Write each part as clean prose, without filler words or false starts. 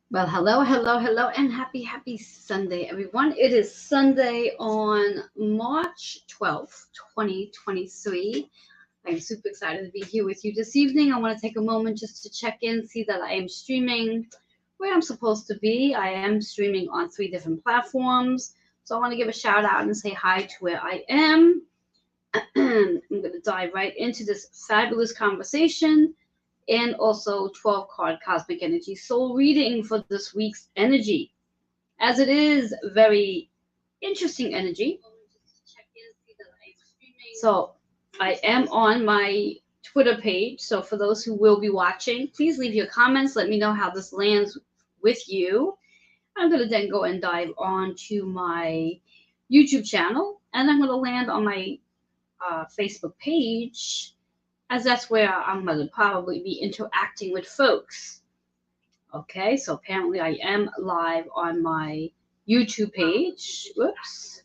Well, hello, hello, hello, and happy Sunday, everyone. It is Sunday on March 12th, 2023. I'm super excited to be here with you this evening. I want to take a moment just to check in, see that I am streaming where I'm supposed to be. I am streaming on 3 different platforms. So I want to give a shout out and say hi to where I am. I'm going to dive right into this fabulous conversation and also 12 card cosmic energy soul reading for this week's energy. As it is very interesting energy. So I am on my Twitter page. So for those who will be watching, please leave your comments. Let me know how this lands with you. I'm going to then go and dive on to my YouTube channel, and I'm going to land on my Facebook page, as that's where I'm going to probably be interacting with folks. Okay, so apparently I am live on my YouTube page. Whoops.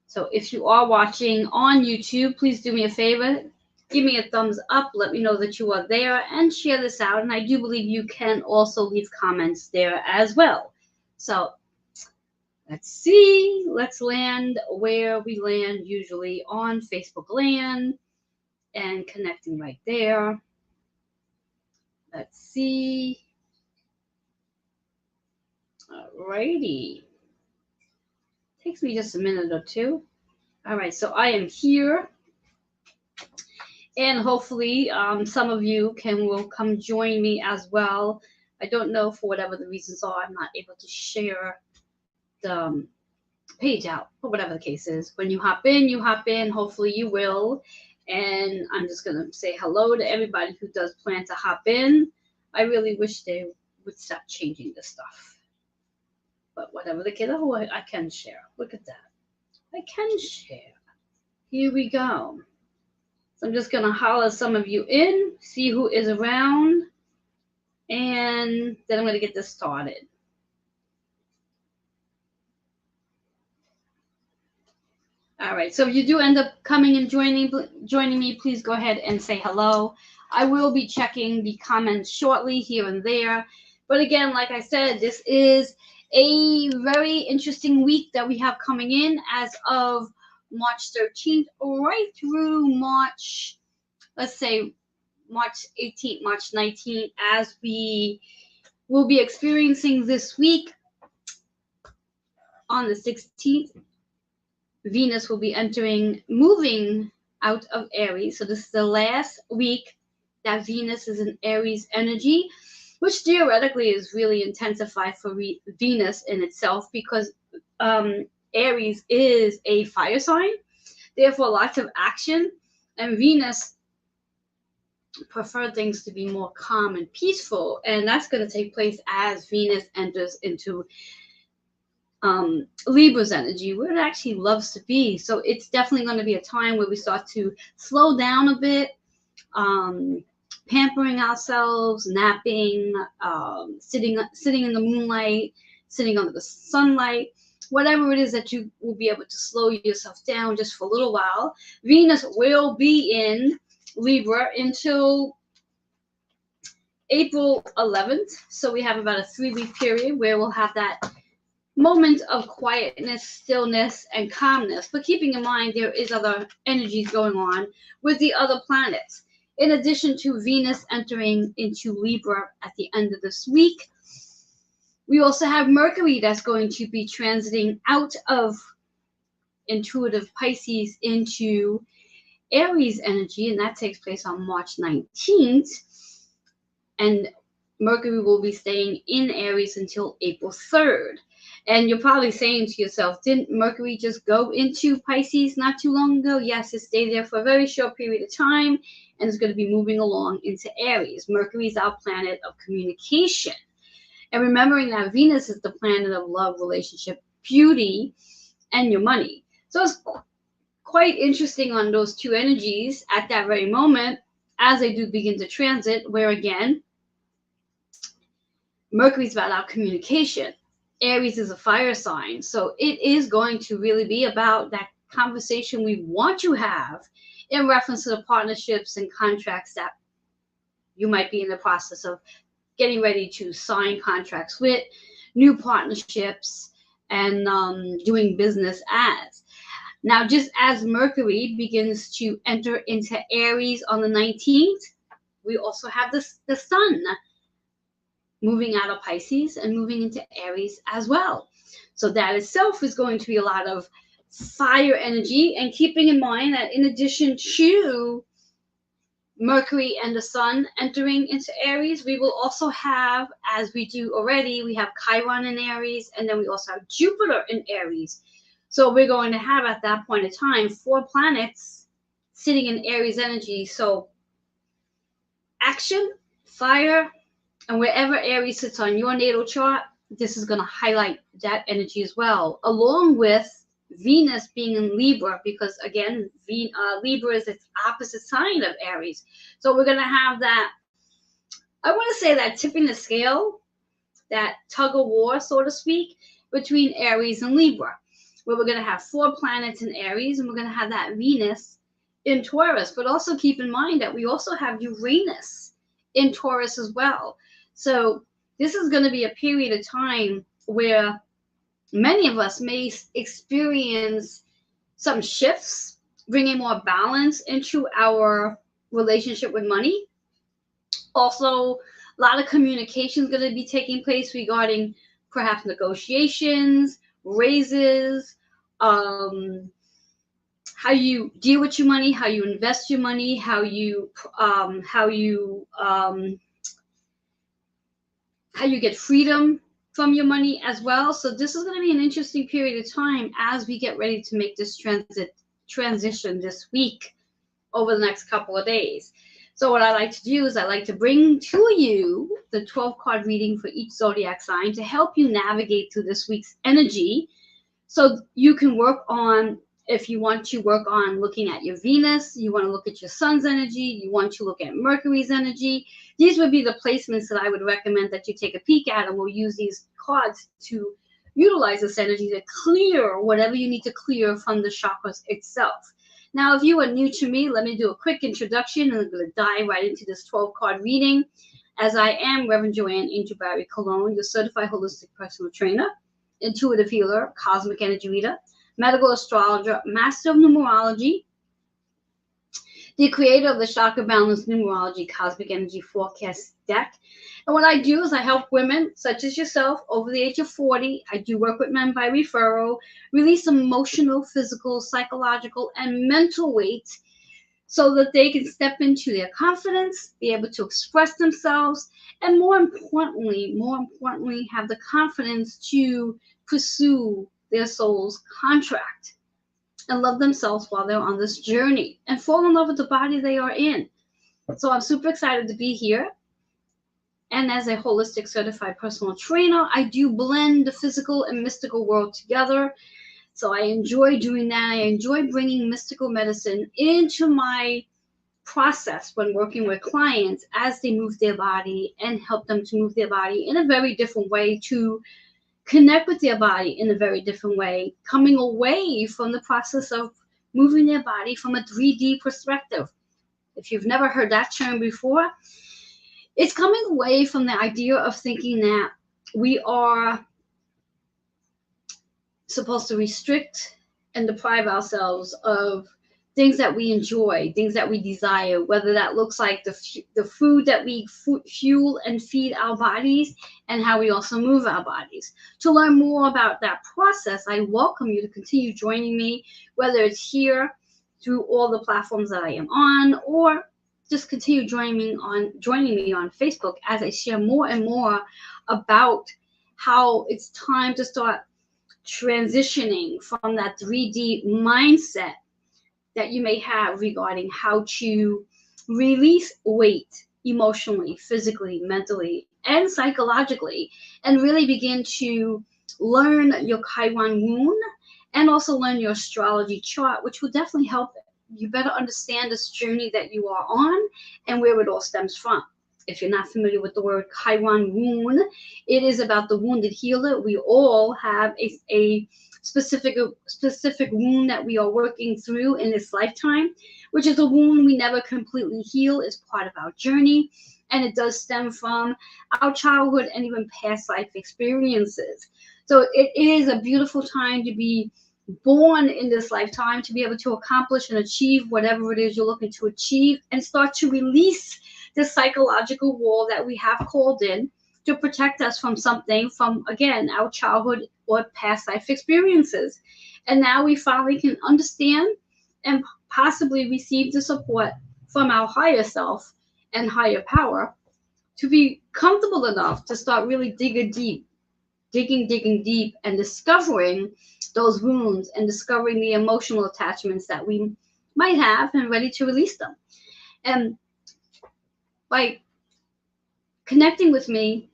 So if you are watching on YouTube, please do me a favor. Give me a thumbs up. Let me know that you are there and share this out. And I do believe you can also leave comments there as well. So let's see. Let's land where we land usually on Facebook land and connecting right there. Let's see. Alrighty. Takes me just a minute or two. All right, so I am here, and hopefully some of you will come join me as well. I don't know, for whatever the reasons are, I'm not able to share the page out, or whatever the case is. When you hop in, you hop in. Hopefully you will. And I'm just going to say hello to everybody who does plan to hop in. I really wish they would stop changing this stuff. But whatever the case, oh, I can share. Look at that. I can share. Here we go. So I'm just going to holler some of you in, see who is around, and then I'm going to get this started. All right, so if you do end up coming and joining me, please go ahead and say hello. I will be checking the comments shortly here and there. But again, like I said, this is a very interesting week that we have coming in as of March 13th, right through March, let's say March 18th, March 19th, as we will be experiencing this week. On the 16th, Venus will be moving out of Aries. So this is the last week that Venus is in Aries energy, which theoretically is really intensified for Venus in itself, because Aries is a fire sign, therefore lots of action, and Venus prefer things to be more calm and peaceful, and that's going to take place as Venus enters into Libra's energy, where it actually loves to be. So it's definitely going to be a time where we start to slow down a bit, pampering ourselves, napping, sitting in the moonlight, sitting under the sunlight, whatever it is that you will be able to slow yourself down just for a little while. Venus will be in Libra until April 11th. So we have about a 3-week period where we'll have that moment of quietness, stillness, and calmness. But keeping in mind, there is other energies going on with the other planets. In addition to Venus entering into Libra at the end of this week, we also have Mercury that's going to be transiting out of intuitive Pisces into Aries energy, and that takes place on March 19th. And Mercury will be staying in Aries until April 3rd. And you're probably saying to yourself, didn't Mercury just go into Pisces not too long ago? Yes, it stayed there for a very short period of time, and it's going to be moving along into Aries. Mercury is our planet of communication. And remembering that Venus is the planet of love, relationship, beauty, and your money. So it's quite interesting on those two energies at that very moment as they do begin to transit, where again, Mercury is about our communication. Aries is a fire sign. So it is going to really be about that conversation we want to have in reference to the partnerships and contracts that you might be in the process of getting ready to sign contracts with, new partnerships, and doing business as. Now, just as Mercury begins to enter into Aries on the 19th, we also have the Sun moving out of Pisces and moving into Aries as well. So that itself is going to be a lot of fire energy, and keeping in mind that in addition to Mercury and the Sun entering into Aries, we will also have, as we do already, we have Chiron in Aries, and then we also have Jupiter in Aries. So we're going to have at that point in time 4 planets sitting in Aries energy. So action, fire, and wherever Aries sits on your natal chart, this is going to highlight that energy as well, along with Venus being in Libra, because again, Libra is its opposite sign of Aries. So we're going to have that, I want to say, that tipping the scale, that tug of war, so to speak, between Aries and Libra, where we're going to have 4 planets in Aries, and we're going to have that Venus in Taurus. But also keep in mind that we also have Uranus in Taurus as well. So this is going to be a period of time where many of us may experience some shifts, bringing more balance into our relationship with money. Also, a lot of communication is going to be taking place regarding perhaps negotiations, raises, how you deal with your money, how you invest your money, how you get freedom from your money as well. So this is going to be an interesting period of time as we get ready to make this transition this week over the next couple of days. So what I like to do is I like to bring to you the 12-card reading for each zodiac sign to help you navigate through this week's energy, so you can work on, if you want to work on looking at your Venus, you want to look at your Sun's energy, you want to look at Mercury's energy. These would be the placements that I would recommend that you take a peek at, and we'll use these cards to utilize this energy to clear whatever you need to clear from the chakras itself. Now, if you are new to me, let me do a quick introduction, and I'm going to dive right into this 12-card reading, as I am Reverend Joanne Angel Barry Colon, your certified holistic personal trainer, intuitive healer, cosmic energy reader, medical astrologer, master of numerology, the creator of the Chakra Balance Numerology Cosmic Energy Forecast deck. And what I do is I help women such as yourself over the age of 40. I do work with men by referral, release emotional, physical, psychological, and mental weight so that they can step into their confidence, be able to express themselves, and more importantly, have the confidence to pursue their soul's contract and love themselves while they're on this journey and fall in love with the body they are in. So I'm super excited to be here. And as a holistic certified personal trainer, I do blend the physical and mystical world together. So I enjoy doing that. I enjoy bringing mystical medicine into my process when working with clients as they move their body, and help them to move their body in a very different way, to connect with their body in a very different way, coming away from the process of moving their body from a 3D perspective. If you've never heard that term before, it's coming away from the idea of thinking that we are supposed to restrict and deprive ourselves of things that we enjoy, things that we desire, whether that looks like the food that we fuel and feed our bodies, and how we also move our bodies. To learn more about that process, I welcome you to continue joining me, whether it's here through all the platforms that I am on, or just continue joining me on Facebook as I share more and more about how it's time to start transitioning from that 3D mindset that you may have regarding how to release weight emotionally, physically, mentally, and psychologically, and really begin to learn your Chiron rune and also learn your astrology chart, which will definitely help you better understand this journey that you are on and where it all stems from. If you're not familiar with the word Chiron rune, it is about the wounded healer. We all have a specific wound that we are working through in this lifetime, which is a wound we never completely heal. Is part of our journey, and it does stem from our childhood and even past life experiences. So it is a beautiful time to be born in this lifetime, to be able to accomplish and achieve whatever it is you're looking to achieve, and start to release the psychological wall that we have called in to protect us from something, from again our childhood or past life experiences. And now we finally can understand and possibly receive the support from our higher self and higher power to be comfortable enough to start really digging deep and discovering those wounds and discovering the emotional attachments that we might have and ready to release them. And by connecting with me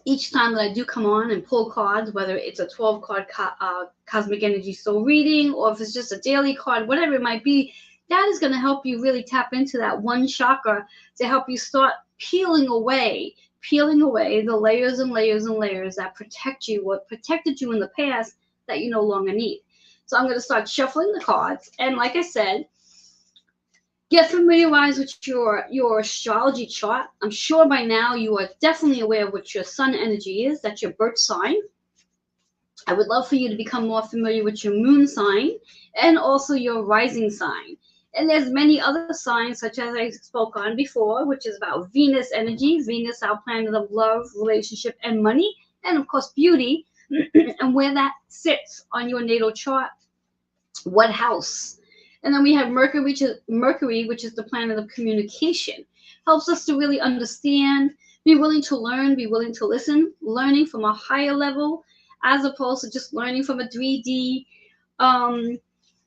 each time that I do come on and pull cards, whether it's a 12 card cosmic energy soul reading, or if it's just a daily card, whatever it might be, that is going to help you really tap into that one chakra to help you start peeling away the layers and layers and layers that protect you, what protected you in the past that you no longer need. So I'm going to start shuffling the cards. And like I said, get familiarized with your astrology chart. I'm sure by now you are definitely aware of what your sun energy is. That's your birth sign. I would love for you to become more familiar with your moon sign and also your rising sign. And there's many other signs, such as I spoke on before, which is about Venus energy. Venus, our planet of love, relationship, and money. And of course, beauty. And where that sits on your natal chart. What house? And then we have Mercury, which is the planet of communication. Helps us to really understand, be willing to learn, be willing to listen, learning from a higher level, as opposed to just learning from a 3D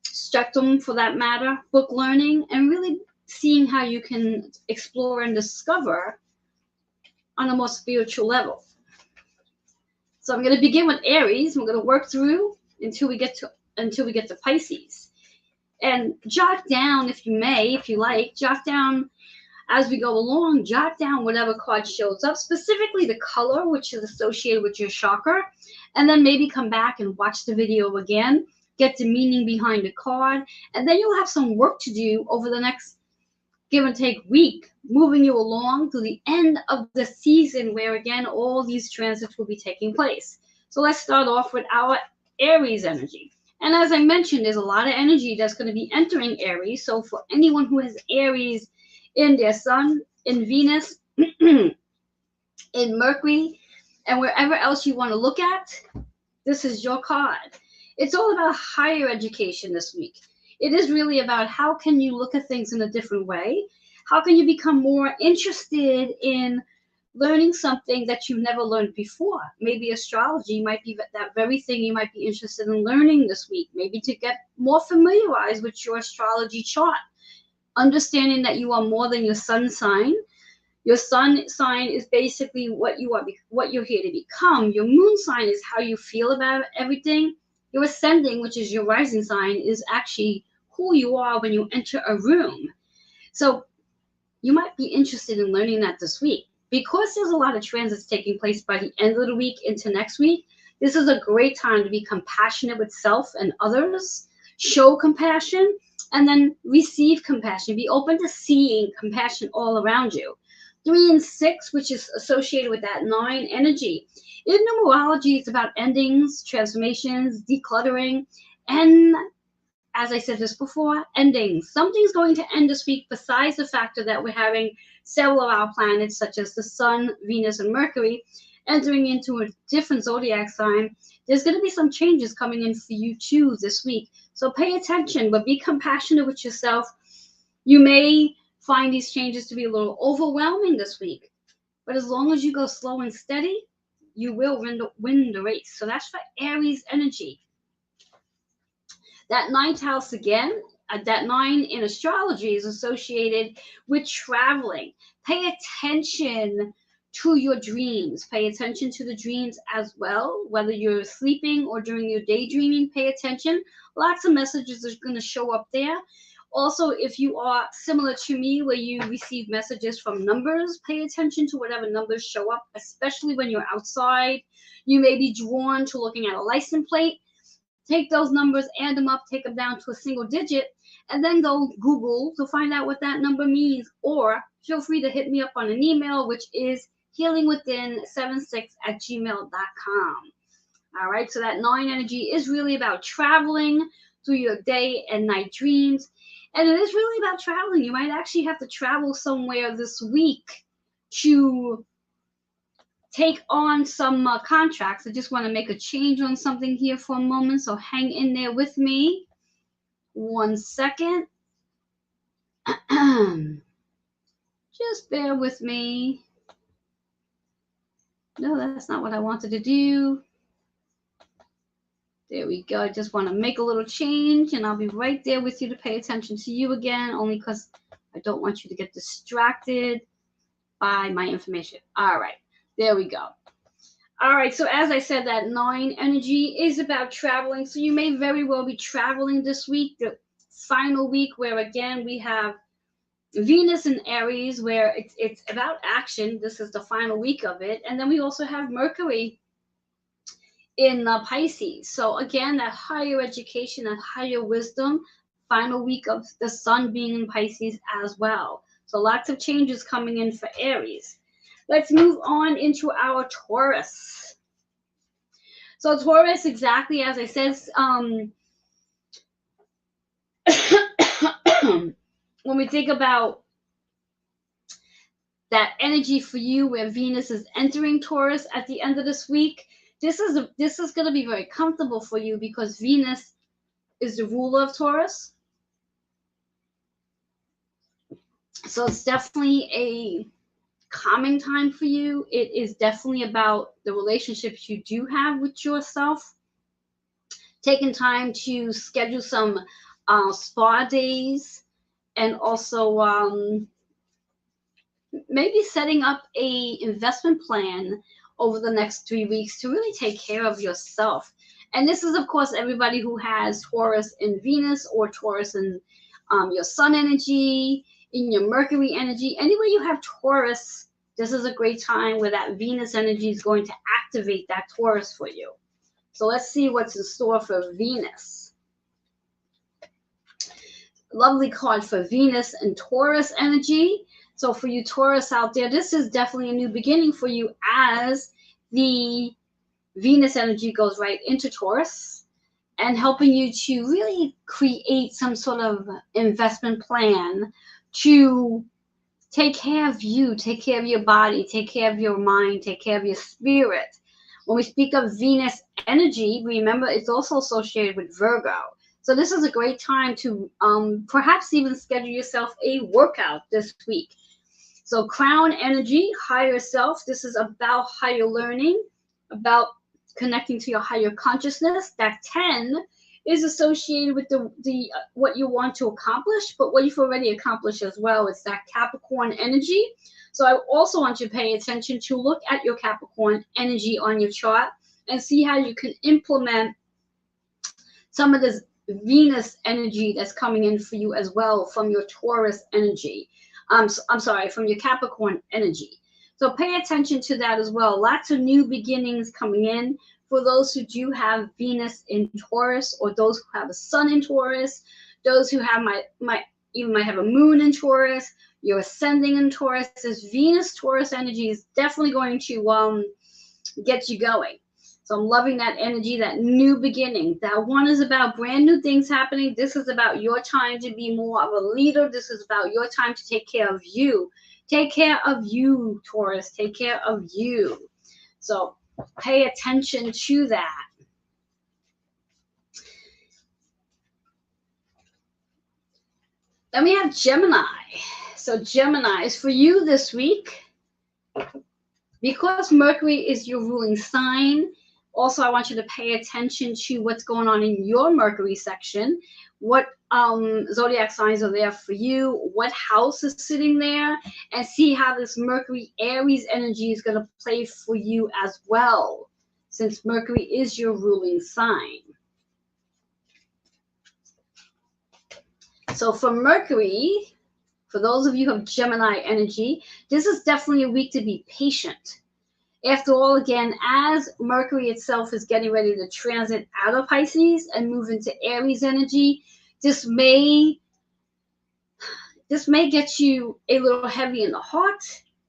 spectrum, for that matter, book learning, and really seeing how you can explore and discover on a more spiritual level. So I'm going to begin with Aries. We're going to work through until we get to Pisces. And jot down, if you may, if you like, jot down as we go along, jot down whatever card shows up, specifically the color, which is associated with your chakra, and then maybe come back and watch the video again, get the meaning behind the card, and then you'll have some work to do over the next give and take week, moving you along to the end of the season where, again, all these transits will be taking place. So let's start off with our Aries energy. And as I mentioned, there's a lot of energy that's going to be entering Aries. So for anyone who has Aries in their sun, in Venus, in Mercury, and wherever else you want to look at, this is your card. It's all about higher education this week. It is really about how can you look at things in a different way? How can you become more interested in learning something that you've never learned before? Maybe astrology might be that very thing you might be interested in learning this week. Maybe to get more familiarized with your astrology chart, understanding that you are more than your sun sign. Your sun sign is basically what you are, what you're here to become. Your moon sign is how you feel about everything. Your ascending, which is your rising sign, is actually who you are when you enter a room. So you might be interested in learning that this week. Because there's a lot of transits taking place by the end of the week into next week, this is a great time to be compassionate with self and others, show compassion, and then receive compassion. Be open to seeing compassion all around you. 3 and 6, which is associated with that 9 energy. In numerology, it's about endings, transformations, decluttering, and as I said this before, endings. Something's going to end this week besides the factor that we're having several of our planets, such as the Sun, Venus, and Mercury, entering into a different zodiac sign. There's going to be some changes coming in for you too this week. So pay attention, but be compassionate with yourself. You may find these changes to be a little overwhelming this week, but as long as you go slow and steady, you will win the race. So that's for Aries energy. That 9th house again, that 9 in astrology is associated with traveling. Pay attention to your dreams. Pay attention to the dreams as well, whether you're sleeping or during your daydreaming. Pay attention. Lots of messages are going to show up there. Also, if you are similar to me, where you receive messages from numbers, pay attention to whatever numbers show up, especially when you're outside. You may be drawn to looking at a license plate. take those numbers, add them up, take them down to a single digit, and then go Google to find out what that number means. Or feel free to hit me up on an email, which is healingwithin76@gmail.com. All right, so that 9 energy is really about traveling through your day and night dreams. And it is really about traveling. You might actually have to travel somewhere this week to take on some contracts. I just want to make a change on something here for a moment, so hang in there with me. 1 second. Just bear with me. No, that's not what I wanted to do. There we go. I just want to make a little change, and I'll be right there with you to pay attention to you again, only because I don't want you to get distracted by my information. All right, there we go. All right, so as I said, that 9 energy is about traveling. So you may very well be traveling this week, the final week, where again we have Venus in Aries, where it's about action. This is the final week of it. And then we also have Mercury in Pisces. So again, that higher education and higher wisdom, final week of the sun being in Pisces as well. So lots of changes coming in for Aries. Let's move on into our Taurus. So Taurus, exactly as I said, when we think about that energy for you where Venus is entering Taurus at the end of this week, this is going to be very comfortable for you because Venus is the ruler of Taurus. So it's definitely a calming time for you. It is definitely about the relationships you do have with yourself. Taking time to schedule some spa days, and also maybe setting up a investment plan over the next 3 weeks to really take care of yourself. And this is, of course, everybody who has Taurus in Venus or Taurus in your sun energy, in your Mercury energy. Anywhere you have Taurus, this is a great time where that Venus energy is going to activate that Taurus for you. So let's see what's in store for Venus. Lovely card for Venus and Taurus energy. So for you Taurus out there, this is definitely a new beginning for you as the Venus energy goes right into Taurus and helping you to really create some sort of investment plan to take care of you, take care of your body, take care of your mind, take care of your spirit. When we speak of Venus energy, remember it's also associated with Virgo. So this is a great time to perhaps even schedule yourself a workout this week. So Crown energy, higher self. This is about higher learning, about connecting to your higher consciousness. That 10 is associated with the what you want to accomplish, but what you've already accomplished as well. It's that Capricorn energy. So I also want you to pay attention to look at your Capricorn energy on your chart and see how you can implement some of this Venus energy that's coming in for you as well from your Taurus energy. I'm sorry, from your Capricorn energy. So pay attention to that as well. Lots of new beginnings coming in for those who do have Venus in Taurus, or those who have a sun in Taurus, those who have might have a moon in Taurus, you're ascending in Taurus. This Venus Taurus energy is definitely going to get you going. So I'm loving that energy, that new beginning. That one is about brand new things happening. This is about your time to be more of a leader. This is about your time to take care of you. Take care of you, Taurus. Take care of you. So pay attention to that. Then we have Gemini. So Gemini is for you this week. Because Mercury is your ruling sign, also I want you to pay attention to what's going on in your Mercury section. What zodiac signs are there for you? What house is sitting there? And see how this Mercury Aries energy is going to play for you as well, since Mercury is your ruling sign. So for Mercury, for those of you who have Gemini energy, this is definitely a week to be patient. After all, again, as Mercury itself is getting ready to transit out of Pisces and move into Aries energy, this may get you a little heavy in the heart.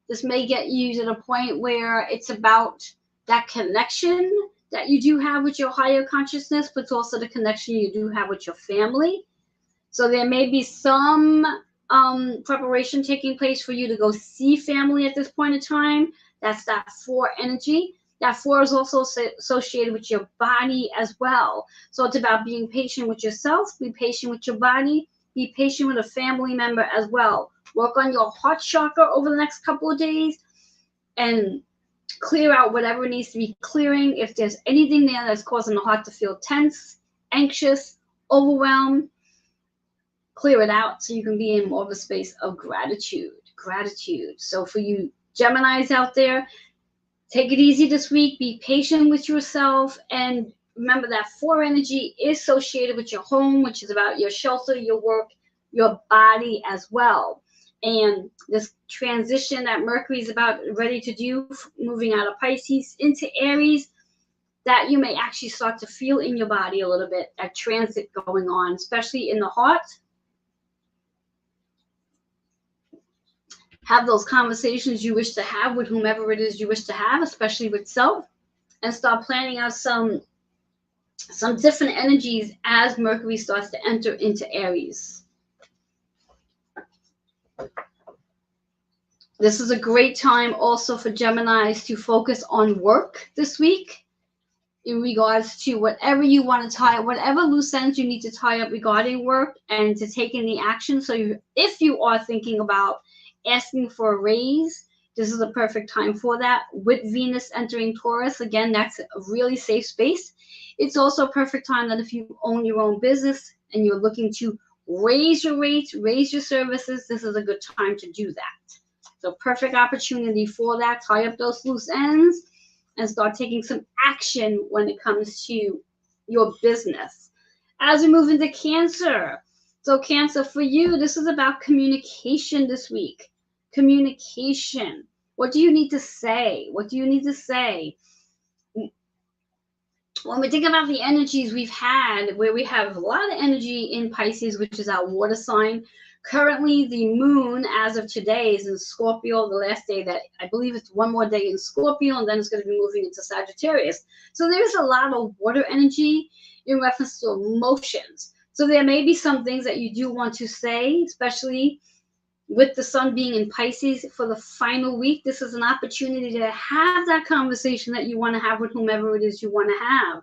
This may get you to the point where it's about that connection that you do have with your higher consciousness, but it's also the connection you do have with your family. So there may be some preparation taking place for you to go see family at this point in time. That's that 4 energy. That 4 is also associated with your body as well. So it's about being patient with yourself, be patient with your body, be patient with a family member as well. Work on your heart chakra over the next couple of days and clear out whatever needs to be clearing. If there's anything there that's causing the heart to feel tense, anxious, overwhelmed, clear it out so you can be in more of a space of gratitude. So for you Geminis out there, take it easy this week. Be patient with yourself. And remember that 4 energy is associated with your home, which is about your shelter, your work, your body as well. And this transition that Mercury is about ready to do, moving out of Pisces into Aries, that you may actually start to feel in your body a little bit, that transit going on, especially in the heart. Have those conversations you wish to have with whomever it is you wish to have, especially with self, and start planning out some different energies as Mercury starts to enter into Aries. This is a great time also for Geminis to focus on work this week in regards to whatever you want to tie up, whatever loose ends you need to tie up regarding work, and to take any action. So if you are thinking about asking for a raise, this is a perfect time for that. With Venus entering Taurus, again, that's a really safe space. It's also a perfect time that if you own your own business and you're looking to raise your rates, raise your services, this is a good time to do that. So perfect opportunity for that. Tie up those loose ends and start taking some action when it comes to your business. As we move into Cancer, so Cancer, for you, this is about communication this week. Communication. What do you need to say? What do you need to say? When we think about the energies we've had, where we have a lot of energy in Pisces, which is our water sign. Currently, the moon, as of today, is in Scorpio, the last day that I believe it's one more day in Scorpio, and then it's going to be moving into Sagittarius. So there's a lot of water energy in reference to emotions. So there may be some things that you do want to say, especially with the sun being in Pisces for the final week. This is an opportunity to have that conversation that you want to have with whomever it is you want to have.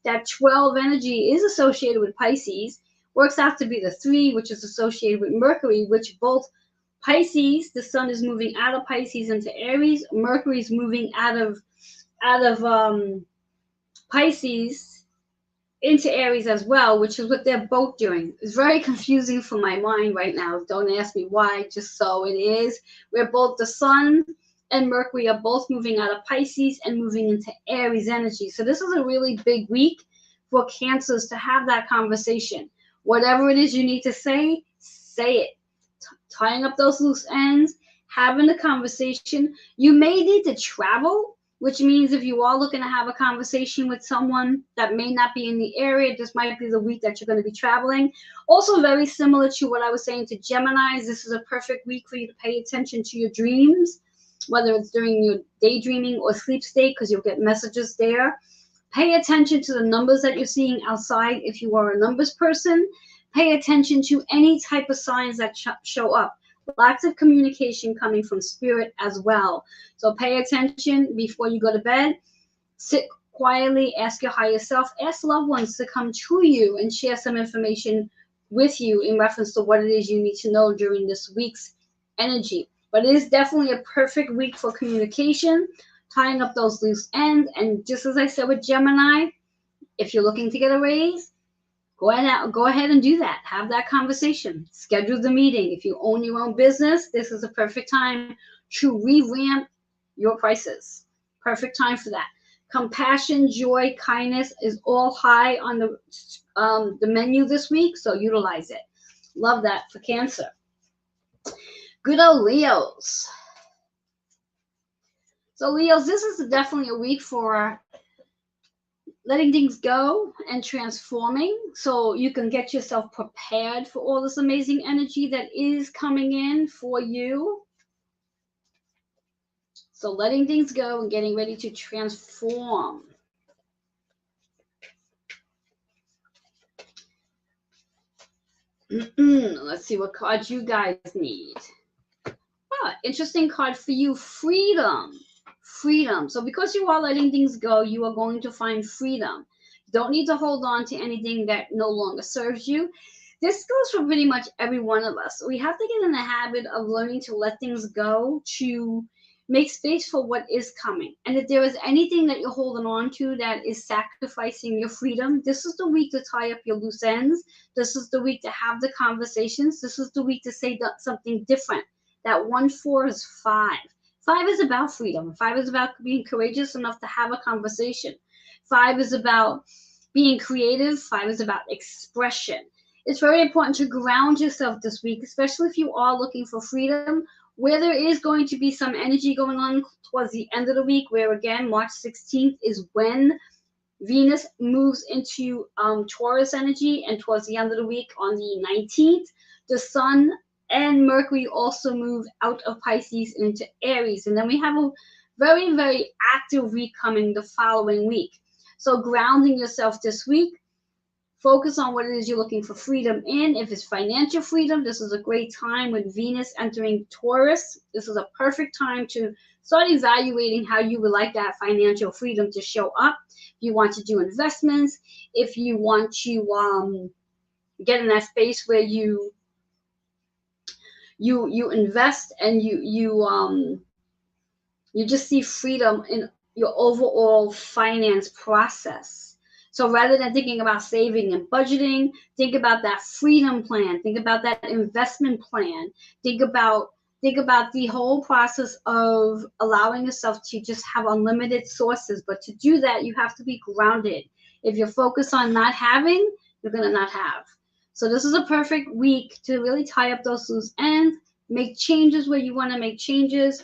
That 12 energy is associated with Pisces, works out to be the 3, which is associated with Mercury, which both Pisces, the sun is moving out of Pisces into Aries, Mercury is moving out of Pisces into Aries as well, which is what they're both doing. It's very confusing for my mind right now. Don't ask me why, just so it is. Where both the sun and Mercury are both moving out of Pisces and moving into Aries energy. So this is a really big week for Cancers to have that conversation. Whatever it is you need to say it. Tying up those loose ends, having the conversation. You may need to travel, which means if you are looking to have a conversation with someone that may not be in the area, this might be the week that you're going to be traveling. Also very similar to what I was saying to Geminis, this is a perfect week for you to pay attention to your dreams, whether it's during your daydreaming or sleep state, because you'll get messages there. Pay attention to the numbers that you're seeing outside if you are a numbers person. Pay attention to any type of signs that show up. Lots of communication coming from spirit as well. So pay attention before you go to bed. Sit quietly, ask your higher self, ask loved ones to come to you and share some information with you in reference to what it is you need to know during this week's energy. But it is definitely a perfect week for communication, tying up those loose ends. And just as I said with Gemini, if you're looking to get a raise, go ahead and do that. Have that conversation. Schedule the meeting. If you own your own business, this is a perfect time to revamp your prices. Perfect time for that. Compassion, joy, kindness is all high on the menu this week, so utilize it. Love that for Cancer. Good old Leos. So Leos, this is definitely a week for letting things go and transforming, so you can get yourself prepared for all this amazing energy that is coming in for you. So letting things go and getting ready to transform. Let's see what cards you guys need. Interesting card for you, freedom. Freedom. So because you are letting things go, you are going to find freedom. You don't need to hold on to anything that no longer serves you. This goes for pretty much every one of us. We have to get in the habit of learning to let things go, to make space for what is coming. And if there is anything that you're holding on to that is sacrificing your freedom, this is the week to tie up your loose ends. This is the week to have the conversations. This is the week to say something different. That 1-4 is 5. 5 is about freedom. 5 is about being courageous enough to have a conversation. 5 is about being creative. 5 is about expression. It's very important to ground yourself this week, especially if you are looking for freedom, where there is going to be some energy going on towards the end of the week, where again, March 16th is when Venus moves into Taurus energy, and towards the end of the week on the 19th, the Sun and Mercury also move out of Pisces into Aries. And then we have a very, very active week coming the following week. So grounding yourself this week, focus on what it is you're looking for freedom in. If it's financial freedom, this is a great time with Venus entering Taurus. This is a perfect time to start evaluating how you would like that financial freedom to show up. If you want to do investments, if you want to get in that space where you invest and you just see freedom in your overall finance process. So rather than thinking about saving and budgeting, think about that freedom plan. Think about that investment plan. Think about the whole process of allowing yourself to just have unlimited sources. But to do that, you have to be grounded. If you're focused on not having, you're going to not have. So this is a perfect week to really tie up those loose ends, make changes where you want to make changes,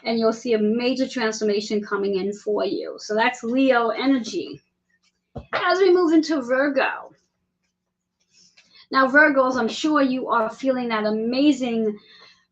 and you'll see a major transformation coming in for you. So that's Leo energy. As we move into Virgo. Now, Virgos, I'm sure you are feeling that amazing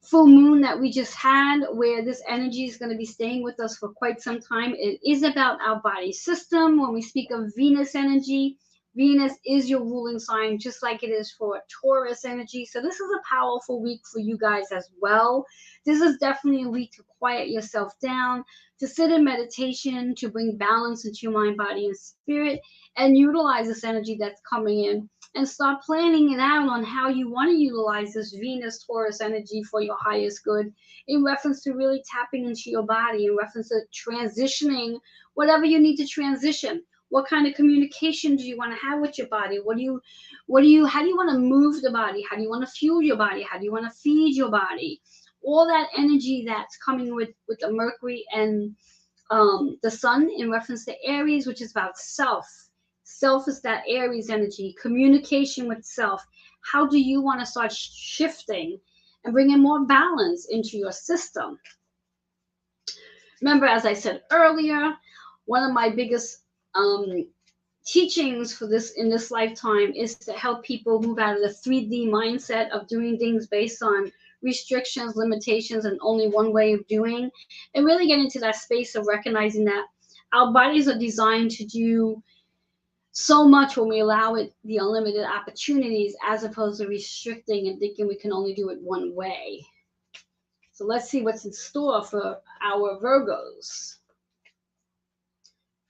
full moon that we just had, where this energy is going to be staying with us for quite some time. It is about our body system. When we speak of Venus energy, Venus is your ruling sign, just like it is for Taurus energy. So this is a powerful week for you guys as well. This is definitely a week to quiet yourself down, to sit in meditation, to bring balance into your mind, body, and spirit, and utilize this energy that's coming in, and start planning it out on how you want to utilize this Venus Taurus energy for your highest good, in reference to really tapping into your body, in reference to transitioning whatever you need to transition. What kind of communication do you want to have with your body? How do you want to move the body? How do you want to fuel your body? How do you want to feed your body? All that energy that's coming with the Mercury and the Sun in reference to Aries, which is about self. Self is that Aries energy, communication with self. How do you want to start shifting and bringing more balance into your system? Remember, as I said earlier, one of my biggest teachings for this in this lifetime is to help people move out of the 3D mindset of doing things based on restrictions, limitations, and only one way of doing, and really get into that space of recognizing that our bodies are designed to do so much when we allow it the unlimited opportunities, as opposed to restricting and thinking we can only do it one way. So let's see what's in store for our Virgos.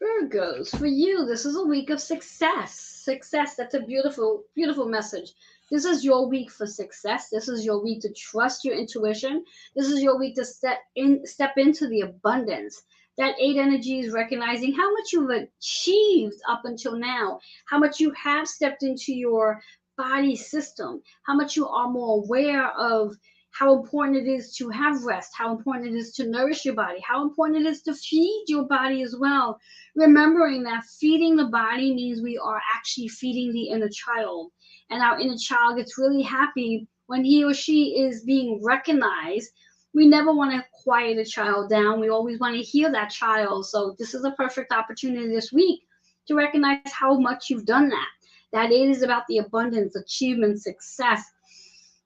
Virgos, for you, this is a week of success. Success, that's a beautiful, beautiful message. This is your week for success. This is your week to trust your intuition. This is your week to step into the abundance. That 8 energy is recognizing how much you've achieved up until now, how much you have stepped into your body system, how much you are more aware of how important it is to have rest, how important it is to nourish your body, how important it is to feed your body as well. Remembering that feeding the body means we are actually feeding the inner child. And our inner child gets really happy when he or she is being recognized We never want to quiet a child down. We always want to heal that child. So this is a perfect opportunity this week to recognize how much you've done that. That it is about the abundance, achievement, success,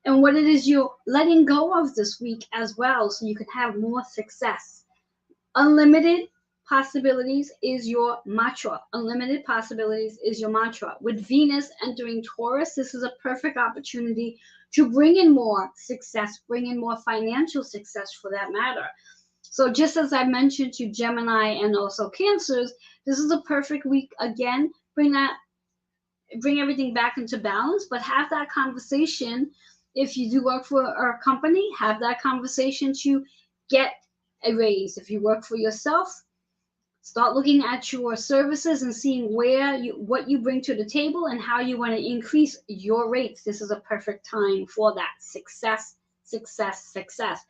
and what it is you're letting go of this week as well, so you can have more success. Unlimited possibilities is your mantra. Unlimited possibilities is your mantra. With Venus entering Taurus, this is a perfect opportunity to bring in more success, bring in more financial success for that matter. So just as I mentioned to Gemini and also Cancers, this is a perfect week again. Bring everything back into balance, but have that conversation. If you do work for a company, have that conversation to get a raise. If you work for yourself, start looking at your services and seeing what you bring to the table and how you want to increase your rates. This is a perfect time for that. Success, success, success.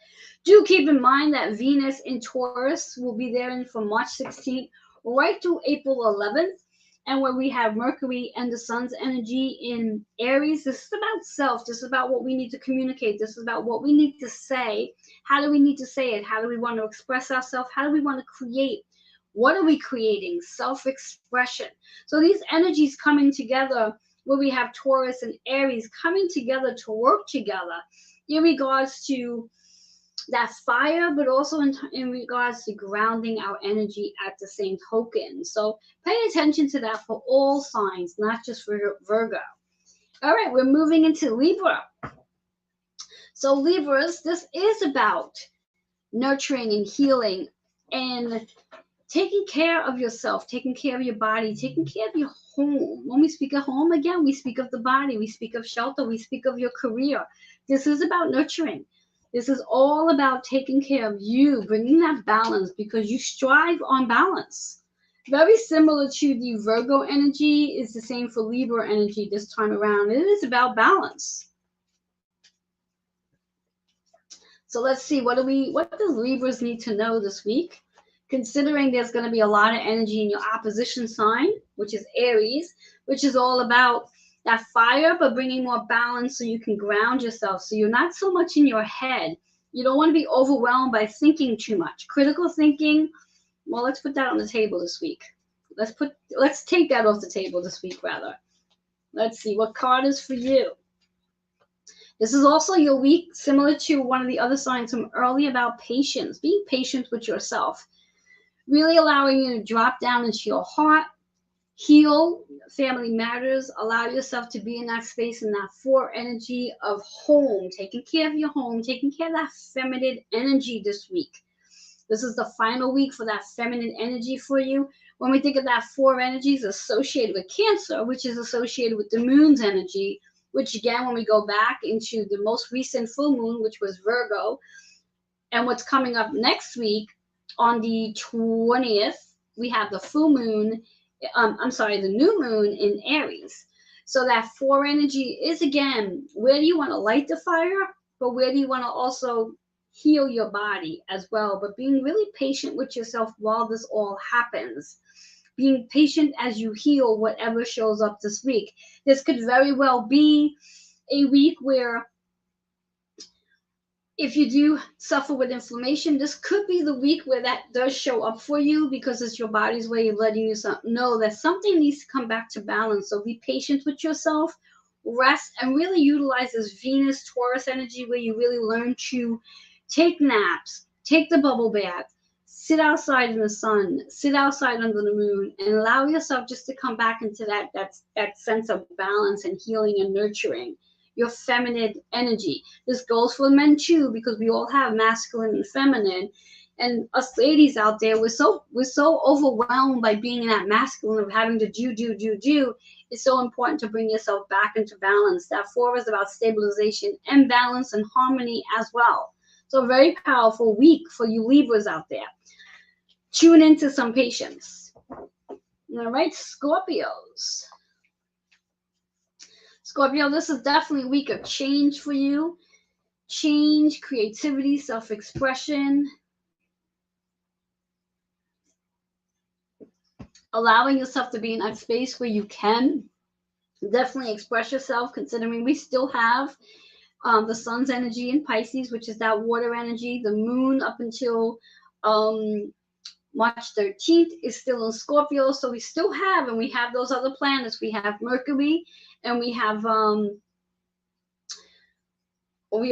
Do keep in mind that Venus in Taurus will be there from March 16th right through April 11th. And when we have Mercury and the sun's energy in Aries, this is about self. This is about what we need to communicate. This is about what we need to say. How do we need to say it? How do we want to express ourselves? How do we want to create? What are we creating? Self-expression. So these energies coming together, where we have Taurus and Aries coming together to work together in regards to that fire, but also in regards to grounding our energy at the same token. So pay attention to that for all signs, not just for Virgo. All right, we're moving into Libra. So Libras, this is about nurturing and healing and taking care of yourself, taking care of your body, taking care of your home. When we speak of home, again, we speak of the body, we speak of shelter, we speak of your career. This is about nurturing. This is all about taking care of you, bringing that balance, because you strive on balance. Very similar to the Virgo energy is the same for Libra energy this time around. It is about balance. So let's see, what does Libras need to know this week? Considering there's going to be a lot of energy in your opposition sign, which is Aries, which is all about that fire, but bringing more balance so you can ground yourself. So you're not so much in your head. You don't want to be overwhelmed by thinking too much. Critical thinking, well, let's put that on the table this week. Let's take that off the table this week, rather. Let's see what card is for you. This is also your week, similar to one of the other signs from earlier, about patience, being patient with yourself. Really allowing you to drop down into your heart, heal family matters, allow yourself to be in that space, in that four energy of home, taking care of your home, taking care of that feminine energy this week. This is the final week for that feminine energy for you. When we think of that four energies associated with Cancer, which is associated with the moon's energy, which again, when we go back into the most recent full moon, which was Virgo, and what's coming up next week, on the 20th, we have the full moon, the new moon in Aries. So that four energy is, again, where do you want to light the fire, but where do you want to also heal your body as well? But being really patient with yourself while this all happens. Being patient as you heal whatever shows up this week. This could very well be a week where, if you do suffer with inflammation, this could be the week where that does show up for you, because it's your body's way of letting you know that something needs to come back to balance. So be patient with yourself, rest, and really utilize this Venus Taurus energy, where you really learn to take naps, take the bubble bath, sit outside in the sun, sit outside under the moon, and allow yourself just to come back into that sense of balance and healing and nurturing your feminine energy. This goes for men too, because we all have masculine and feminine. And us ladies out there, we're so overwhelmed by being in that masculine of having to do. It's so important to bring yourself back into balance. That four is about stabilization and balance and harmony as well. So a very powerful week for you Libras out there. Tune into some patience. All right, Scorpios. Scorpio, this is definitely a week of change for you. Change, creativity, self-expression. Allowing yourself to be in that space where you can definitely express yourself, considering we still have the sun's energy in Pisces, which is that water energy. The moon up until March 13th is still in Scorpio. So we still have, and we have those other planets. We have Mercury, and we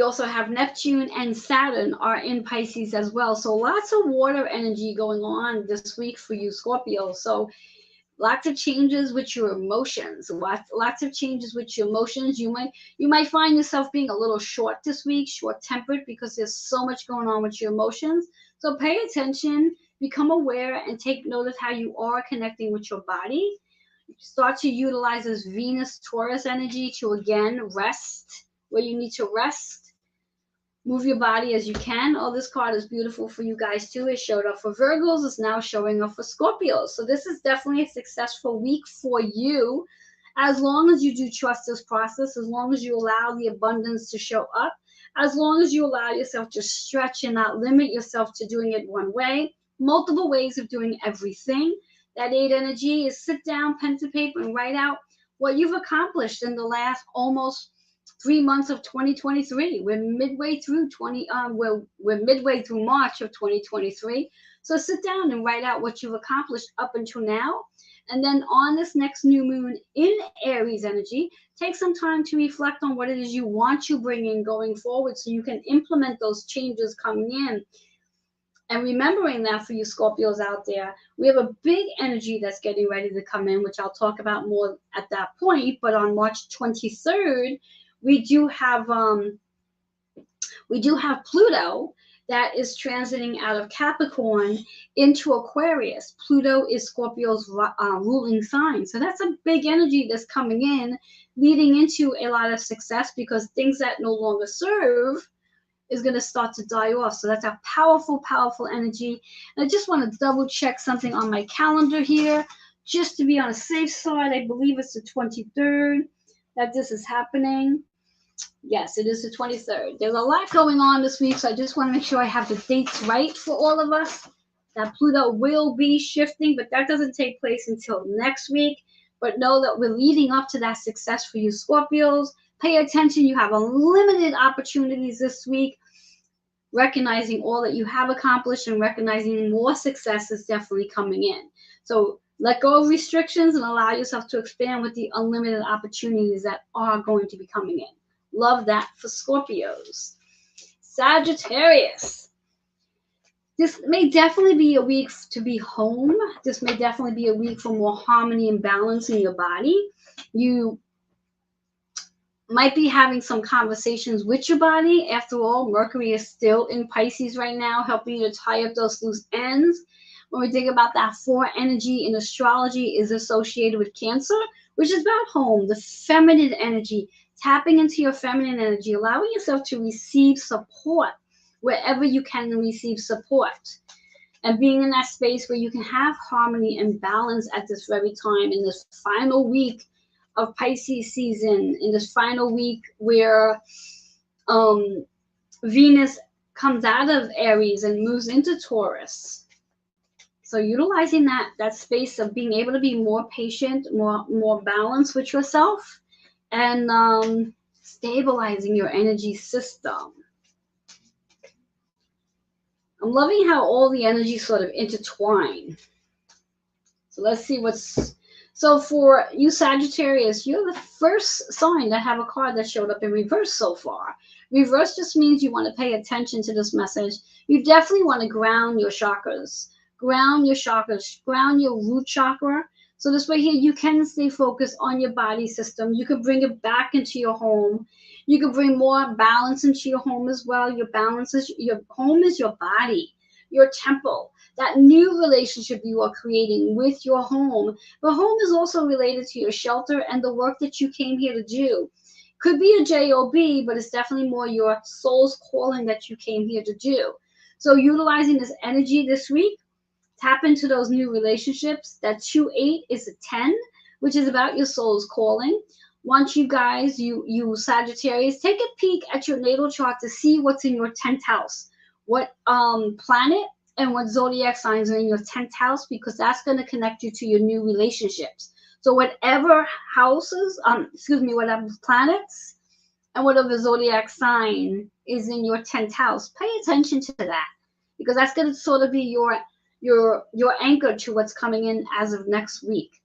also have Neptune and Saturn are in Pisces as well. So lots of water energy going on this week for you, Scorpio. So lots of changes with your emotions. Lots of changes with your emotions. You might find yourself being a little short this week, short-tempered, because there's so much going on with your emotions. So pay attention, become aware, and take note of how you are connecting with your body. Start to utilize this Venus Taurus energy to again rest where you need to rest. Move your body as you can. Oh, this card is beautiful for you guys too. It showed up for Virgos. It's now showing up for Scorpios. So this is definitely a successful week for you, as long as you do trust this process, as long as you allow the abundance to show up, as long as you allow yourself to stretch and not limit yourself to doing it one way. Multiple ways of doing everything. That 8 energy is sit down, pen to paper, and write out what you've accomplished in the last almost 3 months of 2023. We're midway through we're midway through March of 2023. So sit down and write out what you've accomplished up until now. And then on this next new moon in Aries energy, take some time to reflect on what it is you want to bring in going forward so you can implement those changes coming in. And remembering that for you Scorpios out there, we have a big energy that's getting ready to come in, which I'll talk about more at that point. But on March 23rd, we do have Pluto that is transiting out of Capricorn into Aquarius. Pluto is Scorpio's ruling sign. So that's a big energy that's coming in, leading into a lot of success, because things that no longer serve is going to start to die off. So that's a powerful, powerful energy. And I just want to double check something on my calendar here, just to be on a safe side. I believe it's the 23rd that this is happening. Yes, it is the 23rd. There's a lot going on this week, so I just want to make sure I have the dates right for all of us. That Pluto will be shifting, but that doesn't take place until next week. But know that we're leading up to that success for you Scorpios. Pay attention. You have unlimited opportunities this week, recognizing all that you have accomplished and recognizing more success is definitely coming in. So let go of restrictions and allow yourself to expand with the unlimited opportunities that are going to be coming in. Love that for Scorpios. Sagittarius. This may definitely be a week to be home. This may definitely be a week for more harmony and balance in your body. You might be having some conversations with your body. After all, Mercury is still in Pisces right now, helping you to tie up those loose ends. When we think about that 4 energy in astrology is associated with Cancer, which is about home, the feminine energy, tapping into your feminine energy, allowing yourself to receive support wherever you can receive support, and being in that space where you can have harmony and balance at this very time, in this final week of Pisces season, in this final week where Venus comes out of Aries and moves into Taurus. So utilizing that space of being able to be more patient, more balanced with yourself, and stabilizing your energy system. I'm loving how all the energies sort of intertwine. So let's see so for you Sagittarius, you're the first sign that have a card that showed up in reverse so far. Reverse just means you want to pay attention to this message. You definitely want to ground your chakras. Ground your root chakra. So this way here, you can stay focused on your body system. You can bring it back into your home. You can bring more balance into your home as well. Your home is your body, your temple, that new relationship you are creating with your home. But home is also related to your shelter and the work that you came here to do. Could be a job, but it's definitely more your soul's calling that you came here to do. So utilizing this energy this week, tap into those new relationships. That 2-8 is a 10, which is about your soul's calling. Want you guys, you Sagittarius, take a peek at your natal chart to see what's in your 10th house. What planet and what zodiac signs are in your 10th house, because that's going to connect you to your new relationships. So whatever planets and whatever zodiac sign is in your 10th house, pay attention to that, because that's going to sort of be your anchor to what's coming in as of next week.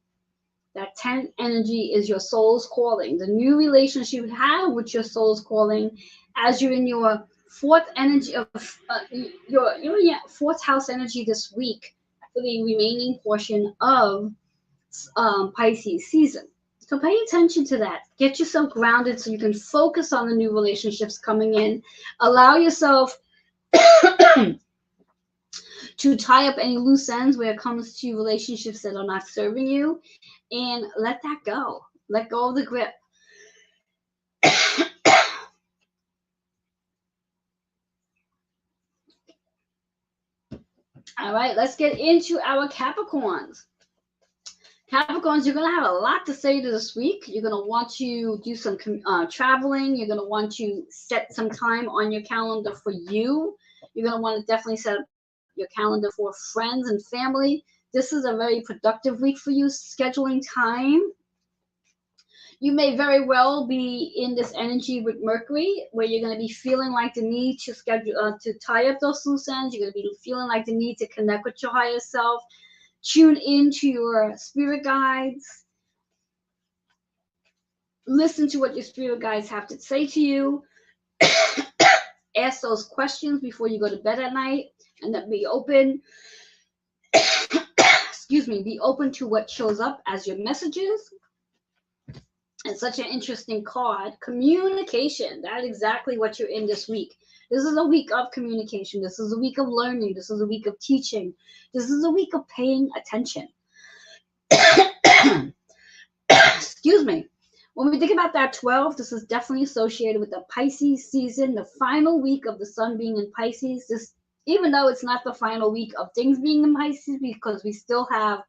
That 10 energy is your soul's calling, the new relationship you have with your soul's calling, as you're in your fourth energy of your fourth house energy this week for the remaining portion of Pisces season. So pay attention to that. Get yourself grounded so you can focus on the new relationships coming in. Allow yourself to tie up any loose ends where it comes to relationships that are not serving you, and let that go. Let go of the grip. All right, let's get into our Capricorns. Capricorns, you're going to have a lot to say to this week. You're going to want to do some traveling. You're going to want to set some time on your calendar for you. You're going to want to definitely set up your calendar for friends and family. This is a very productive week for you, scheduling time. You may very well be in this energy with Mercury, where you're going to be feeling like the need to schedule to tie up those loose ends. You're going to be feeling like the need to connect with your higher self, tune into your spirit guides, listen to what your spirit guides have to say to you, ask those questions before you go to bed at night, and then be open. Be open to what shows up as your messages. And such an interesting card, communication. That's exactly what you're in this week. This is a week of communication. This is a week of learning. This is a week of teaching. This is a week of paying attention. Excuse me. When we think about that 12, this is definitely associated with the Pisces season, the final week of the sun being in Pisces. This, even though it's not the final week of things being in Pisces, because we still have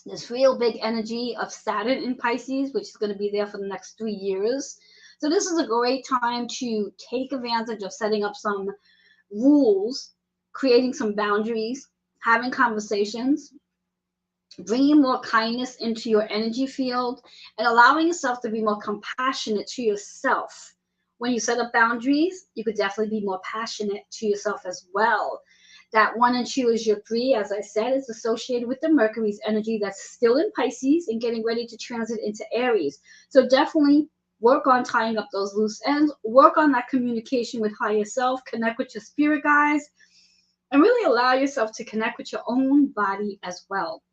this real big energy of Saturn in Pisces, which is going to be there for the next 3 years. So this is a great time to take advantage of setting up some rules, creating some boundaries, having conversations, bringing more kindness into your energy field, and allowing yourself to be more compassionate to yourself. When you set up boundaries, you could definitely be more passionate to yourself as well. That 1 and 2 is your 3, as I said, is associated with the Mercury's energy that's still in Pisces and getting ready to transit into Aries. So definitely work on tying up those loose ends, work on that communication with higher self, connect with your spirit guides, and really allow yourself to connect with your own body as well.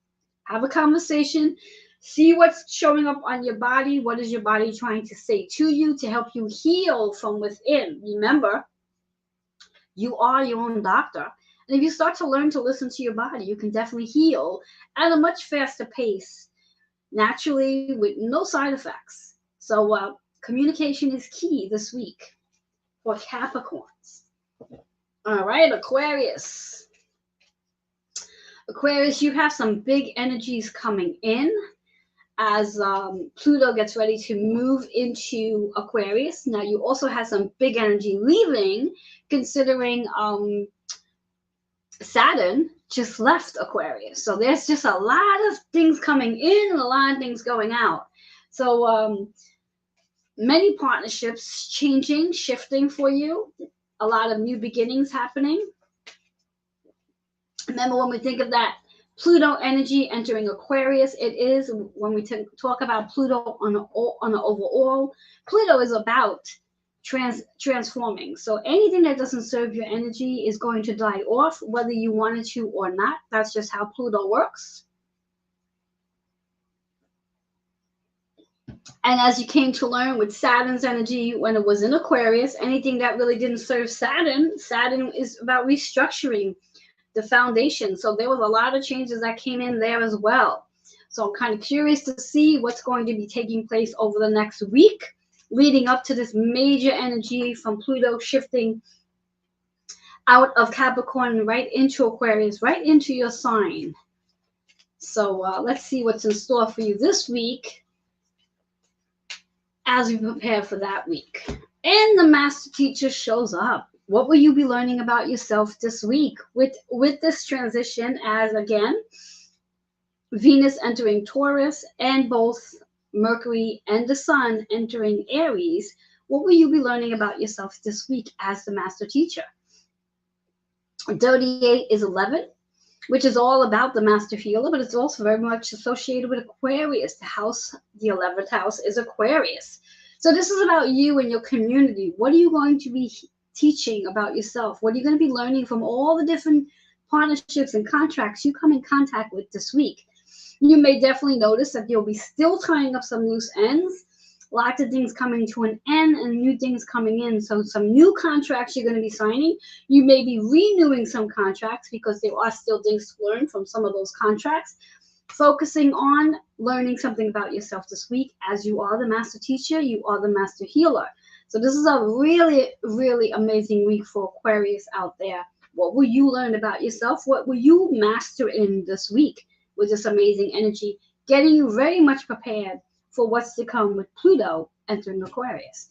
Have a conversation, see what's showing up on your body. What is your body trying to say to you to help you heal from within? Remember, you are your own doctor. And if you start to learn to listen to your body, you can definitely heal at a much faster pace, naturally, with no side effects. So communication is key this week for Capricorns. All right, Aquarius. Aquarius, you have some big energies coming in as Pluto gets ready to move into Aquarius. Now, you also have some big energy leaving, considering Saturn just left Aquarius. So there's just a lot of things coming in and a lot of things going out. So many partnerships changing, shifting for you. A lot of new beginnings happening. Remember, when we think of that Pluto energy entering Aquarius, it is, when we talk about Pluto on an overall, Pluto is about transforming. So anything that doesn't serve your energy is going to die off, whether you wanted to or not. That's just how Pluto works. And as you came to learn with Saturn's energy when it was in Aquarius, anything that really didn't serve Saturn is about restructuring the foundation. So there was a lot of changes that came in there as well. So I'm kind of curious to see what's going to be taking place over the next week, leading up to this major energy from Pluto shifting out of Capricorn right into Aquarius, right into your sign. So let's see what's in store for you this week as we prepare for that week. And the master teacher shows up. What will you be learning about yourself this week with this transition, as again, Venus entering Taurus and both Mercury and the Sun entering Aries, what will you be learning about yourself this week as the master teacher? 38 is 11, which is all about the master healer, but it's also very much associated with Aquarius. The 11th house is Aquarius. So this is about you and your community. What are you going to be teaching about yourself? What are you going to be learning from all the different partnerships and contracts you come in contact with this week? You may definitely notice that you'll be still tying up some loose ends, lots of things coming to an end and new things coming in. So some new contracts you're going to be signing. You may be renewing some contracts because there are still things to learn from some of those contracts. Focusing on learning something about yourself this week. As you are the master teacher, you are the master healer. So this is a really, really amazing week for Aquarius out there. What will you learn about yourself? What will you master in this week with this amazing energy, getting you very much prepared for what's to come with Pluto entering Aquarius?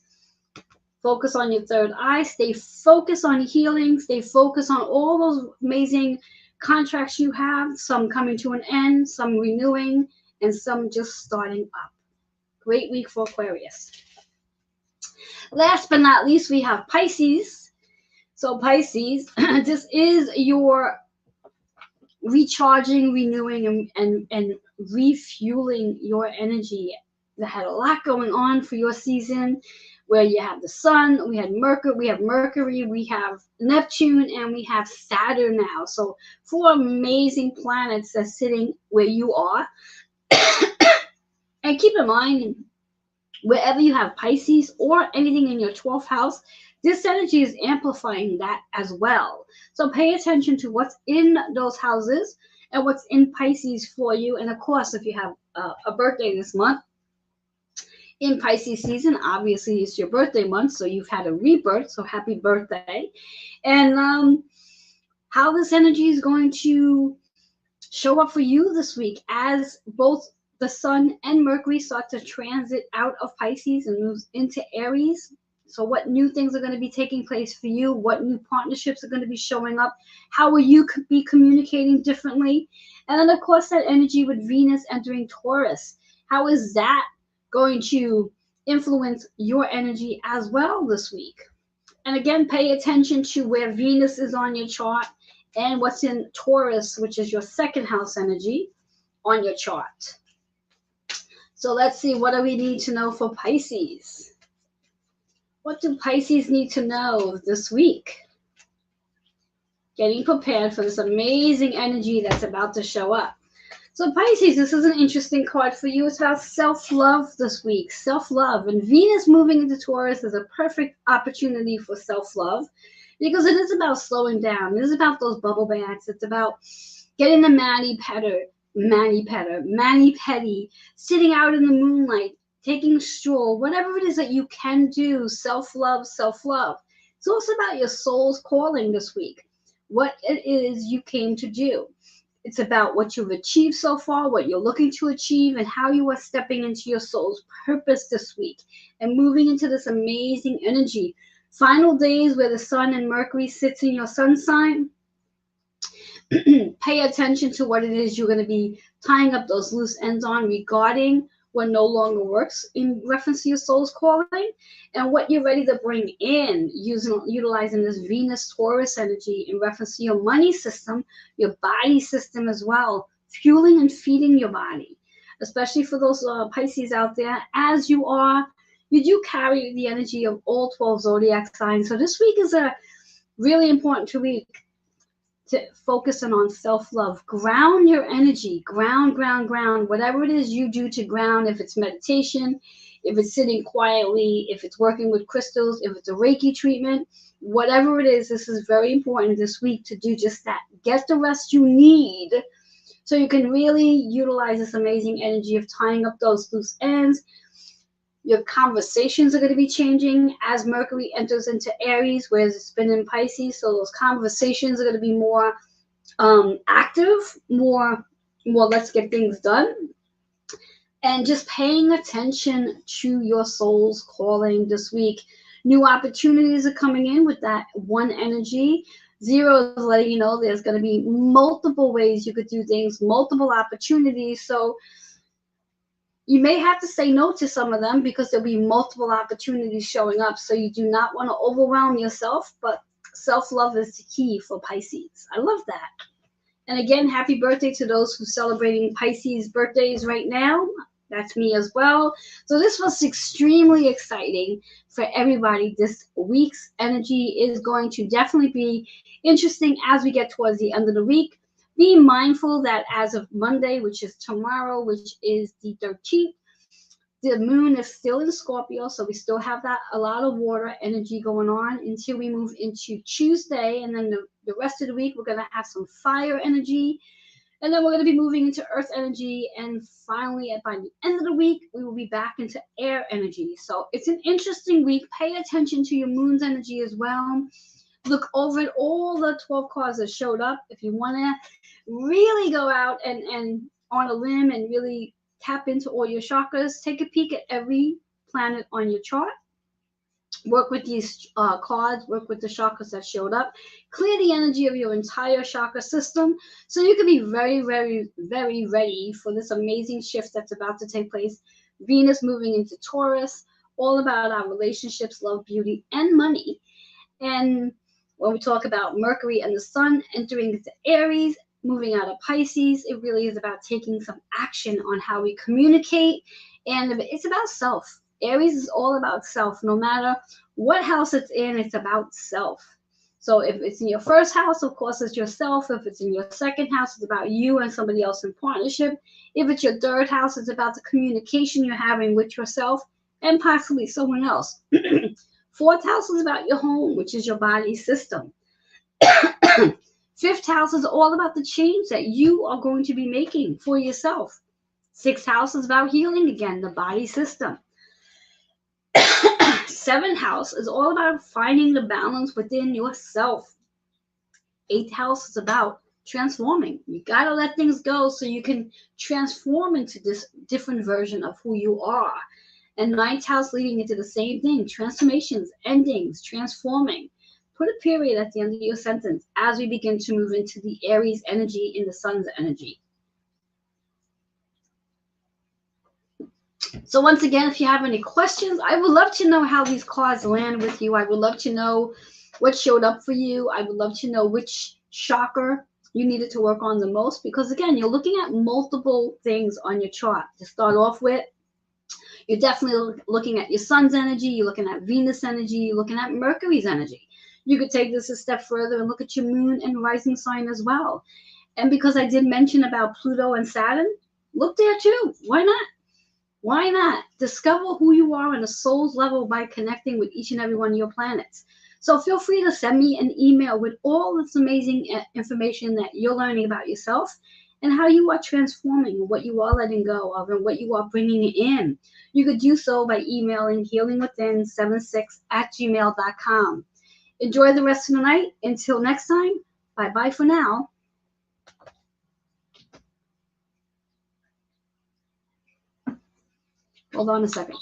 Focus on your third eye. Stay focused on healing. Stay focused on all those amazing contracts you have, some coming to an end, some renewing, and some just starting up. Great week for Aquarius. Last but not least, we have Pisces. So Pisces, this is your recharging, renewing, and refueling your energy. That had a lot going on for your season, where you have the Sun, we have Mercury, we have Neptune, and we have Saturn now. So 4 amazing planets that's sitting where you are. And keep in mind, wherever you have Pisces or anything in your 12th house, this energy is amplifying that as well. So pay attention to what's in those houses and what's in Pisces for you. And of course, if you have a birthday this month, in Pisces season, obviously it's your birthday month, so you've had a rebirth, so happy birthday. And how this energy is going to show up for you this week as both the Sun and Mercury start to transit out of Pisces and moves into Aries. So what new things are going to be taking place for you? What new partnerships are going to be showing up? How will you be communicating differently? And then, of course, that energy with Venus entering Taurus. How is that going to influence your energy as well this week? And again, pay attention to where Venus is on your chart and what's in Taurus, which is your second house energy on your chart. So let's see, what do we need to know for Pisces? What do Pisces need to know this week? Getting prepared for this amazing energy that's about to show up. So Pisces, this is an interesting card for you. It's about self-love this week. Self-love. And Venus moving into Taurus is a perfect opportunity for self-love because it is about slowing down. It is about those bubble baths. It's about getting the mani-pedi, sitting out in the moonlight, taking a stroll, whatever it is that you can do. Self-love, self-love. It's also about your soul's calling this week. What it is you came to do. It's about what you've achieved so far, what you're looking to achieve, and how you are stepping into your soul's purpose this week and moving into this amazing energy. Final days where the Sun and Mercury sits in your sun sign. Pay attention to what it is you're going to be tying up those loose ends on regarding what no longer works in reference to your soul's calling, and what you're ready to bring in utilizing this Venus Taurus energy in reference to your money system, your body system as well, fueling and feeding your body, especially for those Pisces out there. As you do carry the energy of all 12 zodiac signs. So this week is a really important week to focusing on self-love. Ground your energy. Ground. Whatever it is you do to ground, if it's meditation, if it's sitting quietly, if it's working with crystals, if it's a Reiki treatment, whatever it is, this is very important this week to do just that. Get the rest you need so you can really utilize this amazing energy of tying up those loose ends. Your conversations are going to be changing as Mercury enters into Aries, whereas it's been in Pisces. So those conversations are going to be more active, more let's get things done. And just paying attention to your soul's calling this week. New opportunities are coming in with that one energy. 0 is letting you know there's going to be multiple ways you could do things, multiple opportunities. So You may have to say no to some of them because there'll be multiple opportunities showing up. So you do not want to overwhelm yourself, but self-love is the key for Pisces. I love that. And again, happy birthday to those who are celebrating Pisces birthdays right now. That's me as well. So this was extremely exciting for everybody. This week's energy is going to definitely be interesting as we get towards the end of the week. Be mindful that as of Monday, which is tomorrow, which is the 13th, the moon is still in Scorpio, so we still have that a lot of water energy going on until we move into Tuesday, and then the rest of the week we're going to have some fire energy, and then we're going to be moving into earth energy, and finally by the end of the week we will be back into air energy. So it's an interesting week. Pay attention to your moon's energy as well. Look over at all the 12 cards that showed up. If you want to really go out and on a limb and really tap into all your chakras, take a peek at every planet on your chart. Work with these cards, work with the chakras that showed up. Clear the energy of your entire chakra system so you can be very, very, very ready for this amazing shift that's about to take place. Venus moving into Taurus, all about our relationships, love, beauty, and money. And when we talk about Mercury and the Sun entering into Aries, moving out of Pisces, it really is about taking some action on how we communicate. And it's about self. Aries is all about self. No matter what house it's in, it's about self. So if it's in your first house, of course, it's yourself. If it's in your second house, it's about you and somebody else in partnership. If it's your third house, it's about the communication you're having with yourself and possibly someone else. Fourth house is about your home, which is your body system. Fifth house is all about the change that you are going to be making for yourself. Sixth house is about healing again, the body system. Seventh house is all about finding the balance within yourself. Eighth house is about transforming. You got to let things go so you can transform into this different version of who you are. And ninth house leading into the same thing, transformations, endings, transforming. Put a period at the end of your sentence as we begin to move into the Aries energy in the Sun's energy. So once again, if you have any questions, I would love to know how these cards land with you. I would love to know what showed up for you. I would love to know which chakra you needed to work on the most, because again, you're looking at multiple things on your chart. To start off with, you're definitely looking at your Sun's energy, you're looking at Venus energy, you're looking at Mercury's energy. You could take this a step further and look at your moon and rising sign as well. And because I did mention about Pluto and Saturn, look there too. Why not? Why not? Discover who you are on a soul's level by connecting with each and every one of your planets. So feel free to send me an email with all this amazing information that you're learning about yourself and how you are transforming, what you are letting go of, and what you are bringing in. You could do so by emailing healingwithin76@gmail.com. Enjoy the rest of the night. Until next time, bye-bye for now. Hold on a second.